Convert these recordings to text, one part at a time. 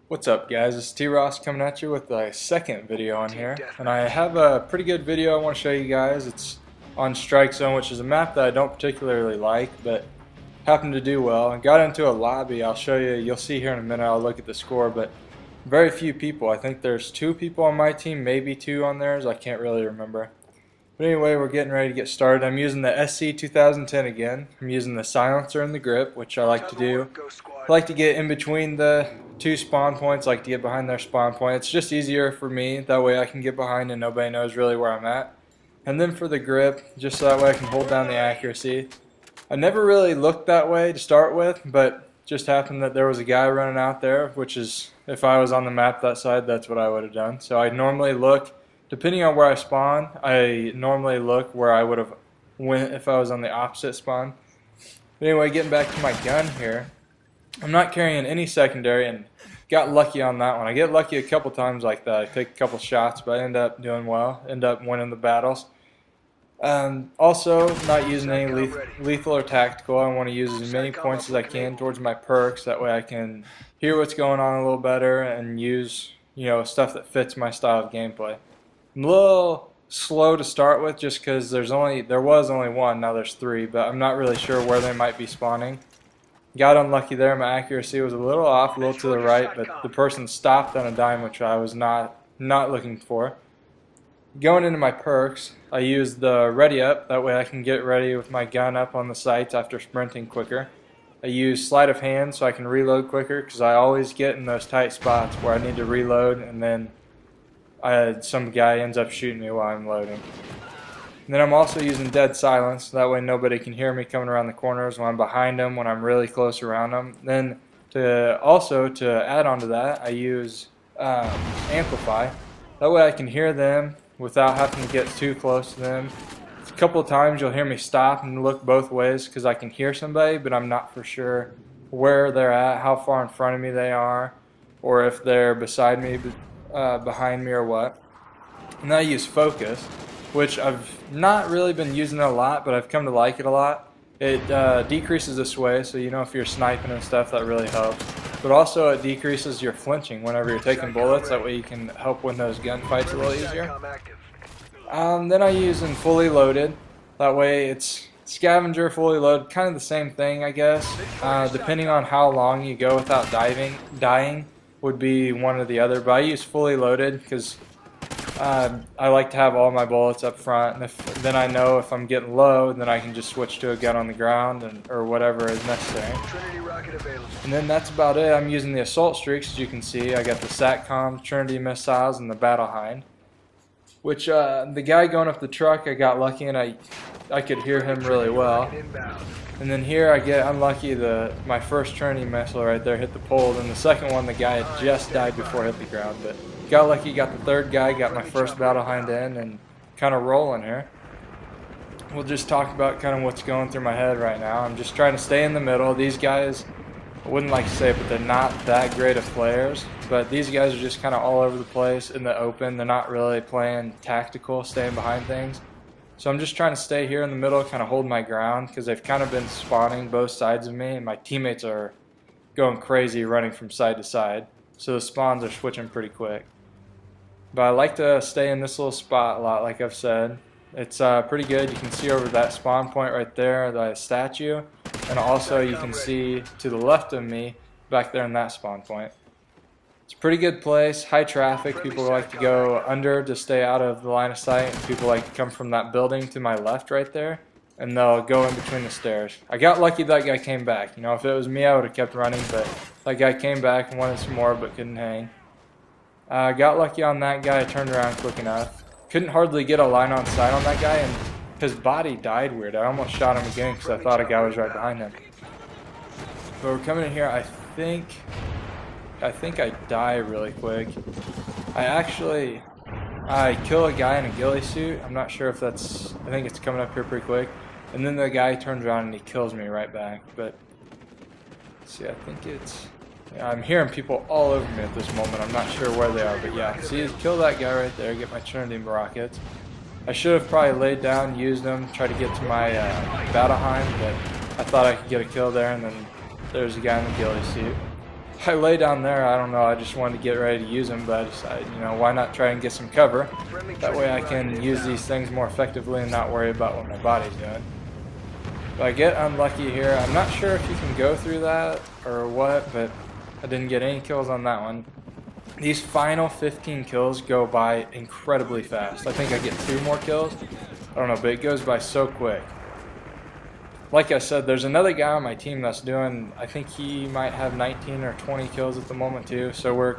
What's up, guys? It's T-Ross coming at you with a second video on here, and I have a pretty good video I want to show you guys. It's on Strike Zone, which is a map that I don't particularly like, but happened to do well. I got into a lobby. I'll show you. You'll see here in a minute. I'll look at the score, but very few people. I think there's 2 people on my team, maybe 2 on theirs. I can't really remember. But anyway, we're getting ready to get started. I'm using the SC 2010 again. I'm using the silencer and the grip, which I like to do. I like to get in between the 2 spawn points, like to get behind their spawn point. It's just easier for me. That way I can get behind and nobody knows really where I'm at. And then for the grip, just so that way I can hold down the accuracy. I never really looked that way to start with, but just happened that there was a guy running out there, which is, if I was on the map that side, that's what I would have done. So I normally look, depending on where I spawn, I normally look where I would have went if I was on the opposite spawn. But anyway, getting back to my gun here, I'm not carrying any secondary and got lucky on that one. I get lucky a couple times like that. I take a couple shots, but I end up doing well, end up winning the battles. Also, not using any lethal or tactical. I want to use as many points as I can towards my perks. That way I can hear what's going on a little better and use, stuff that fits my style of gameplay. I'm a little slow to start with just because there was only one, now there's 3, but I'm not really sure where they might be spawning. Got unlucky there. My accuracy was a little off, a little to the right, but the person stopped on a dime, which I was not looking for. Going into my perks, I use the ready up. That way I can get ready with my gun up on the sights after sprinting quicker. I use sleight of hand so I can reload quicker because I always get in those tight spots where I need to reload and then some guy ends up shooting me while I'm loading. And then I'm also using dead silence, that way nobody can hear me coming around the corners when I'm behind them, when I'm really close around them. Then to add on to that, I use amplify. That way I can hear them without having to get too close to them. A couple of times you'll hear me stop and look both ways because I can hear somebody, but I'm not for sure where they're at, how far in front of me they are, or if they're beside me, behind me, or what. And then I use focus, which I've not really been using it a lot, but I've come to like it a lot. It decreases the sway, so if you're sniping and stuff, that really helps. But also it decreases your flinching whenever you're taking bullets, that way you can help win those gunfights a little easier. Then I use in fully loaded, that way it's scavenger, fully loaded, kind of the same thing I guess. Depending on how long you go without dying would be one or the other, but I use fully loaded because I like to have all my bullets up front, and then I know if I'm getting low, then I can just switch to a gun on the ground or whatever is necessary. And then that's about it. I'm using the assault streaks, as you can see. I got the SATCOM, Trinity missiles, and the Battle Hind. Which the guy going up the truck, I got lucky and I could hear him really well. And then here I get unlucky. My first Trinity missile right there hit the pole. Then the second one, the guy had just died before it hit the ground, but got lucky, got the third guy, got my first Battle Hind in, and kind of rolling here. We'll just talk about kind of what's going through my head right now. I'm just trying to stay in the middle. These guys, I wouldn't like to say it, but they're not that great of players. But these guys are just kind of all over the place in the open. They're not really playing tactical, staying behind things. So I'm just trying to stay here in the middle, kind of hold my ground, because they've kind of been spawning both sides of me, and my teammates are going crazy running from side to side. So the spawns are switching pretty quick. But I like to stay in this little spot a lot, like I've said. It's pretty good. You can see over that spawn point right there, the statue. And also you can see to the left of me, back there in that spawn point. It's a pretty good place, high traffic. People like to go under to stay out of the line of sight. And people like to come from that building to my left right there. And they'll go in between the stairs. I got lucky that guy came back. If it was me, I would have kept running. But that guy came back and wanted some more, but couldn't hang. Got lucky on that guy. I turned around quick enough. Couldn't hardly get a line on sight on that guy, and his body died weird. I almost shot him again because I thought a guy was right behind him. But we're coming in here. I think I die really quick. I kill a guy in a ghillie suit. I'm not sure if I think it's coming up here pretty quick. And then the guy turns around and he kills me right back. But see, I think I'm hearing people all over me at this moment. I'm not sure where they are, but yeah. See, kill that guy right there, get my Trinity rockets. I should have probably laid down, used them, tried to get to my Battle Hind, but I thought I could get a kill there, and then there's a guy in the ghillie suit. I lay down there, I don't know, I just wanted to get ready to use them, but I decided, you know, why not try and get some cover? That way I can use these things more effectively and not worry about what my body's doing. If I get unlucky here, I'm not sure if you can go through that or what, but I didn't get any kills on that one. These final 15 kills go by incredibly fast. I think I get 2 more kills. I don't know, but it goes by so quick. Like I said, there's another guy on my team that's doing, I think he might have 19 or 20 kills at the moment too. So we're,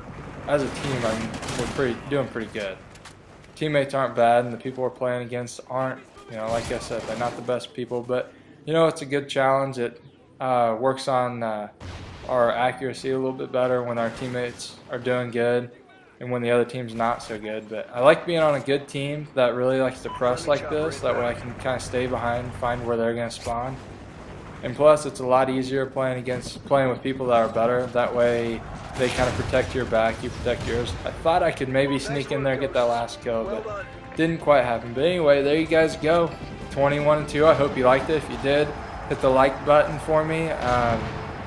as a team, we're doing pretty good. Teammates aren't bad, and the people we're playing against aren't, you know, like I said, they're not the best people. But, you know, it's a good challenge. It works on our accuracy a little bit better when our teammates are doing good and when the other team's not so good. But I like being on a good team that really likes to press like this. That way I can kind of stay behind, find where they're going to spawn. And plus, it's a lot easier playing with people that are better. That way they kind of protect your back, you protect yours. I thought I could maybe sneak in there and get that last kill, but didn't quite happen. But anyway, there you guys go. 21-2. I hope you liked it. If you did, hit the like button for me.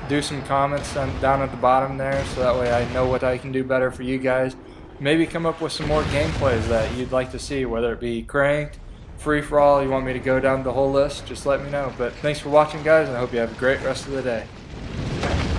Do some comments down at the bottom there, so that way I know what I can do better for you guys. Maybe come up with some more gameplays that you'd like to see, whether it be cranked, free-for-all, you want me to go down the whole list, just let me know. But thanks for watching, guys, and I hope you have a great rest of the day.